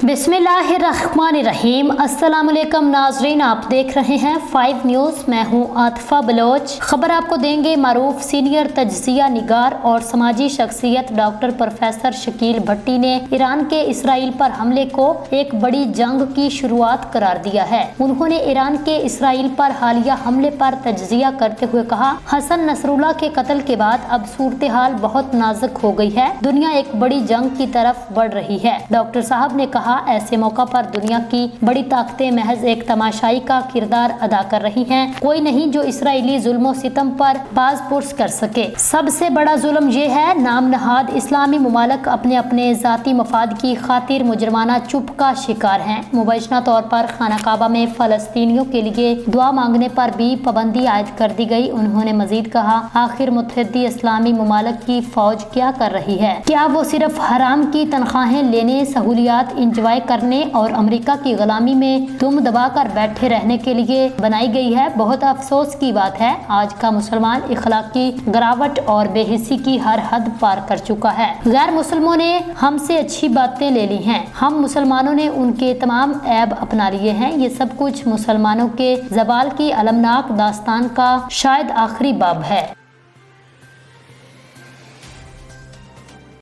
बिस्मिल्लाहिर्रहमानिर्रहीम। अस्सलाम वालेकुम नाजरीन, आप देख रहे हैं 5 न्यूज़। मैं हूं आतिफा बलोच। खबर आपको देंगे मारूफ सीनियर तजज़िया निगार और समाजी शख्सियत डॉक्टर प्रोफेसर शकील भट्टी ने ईरान के इसराइल पर हमले को एक बड़ी जंग की शुरुआत करार दिया है। उन्होंने ईरान के इसराइल पर हालिया हमले पर तजज़िया करते हुए कहा, हसन नसरुल्लाह के कत्ल के बाद अब सूरत हाल बहुत नाजुक हो गई है। दुनिया एक बड़ी जंग की तरफ बढ़ रही है। डॉक्टर साहब ने कहा, ऐसे मौका पर दुनिया की बड़ी ताकतें महज एक तमाशाई का किरदार अदा कर रही हैं। कोई नहीं जो इसराइली जुल्मो सितम पर बाज पुरस कर सके। सबसे बड़ा जुल्म ये है, नाम नहाद इस्लामी मुमालिक अपने अपने जाती मफाद की खातिर मुजरमाना चुप का शिकार हैं। मुबैना तौर पर खाना काबा में फलस्तीनियों के लिए दुआ मांगने पर भी पाबंदी आयद कर दी गई। उन्होंने मजीद कहा, आखिर मुत्तहिदा इस्लामी मुमालिक की फौज क्या कर रही है? क्या वो सिर्फ हराम की तनख्वाहें लेने, सहूलियात इंजॉय करने और अमेरिका की गुलामी में दुम दबा कर बैठे रहने के लिए बनाई गई है? बहुत अफसोस की बात है, आज का मुसलमान इखलाकी गिरावट और बेहिसी की हर हद पार कर चुका है। गैर मुसलमानों ने हमसे अच्छी बातें ले ली हैं, हम मुसलमानों ने उनके तमाम ऐब अपना लिए हैं। ये सब कुछ मुसलमानों के ज़वाल की अलमनाक दास्तान का शायद आखिरी बाब है।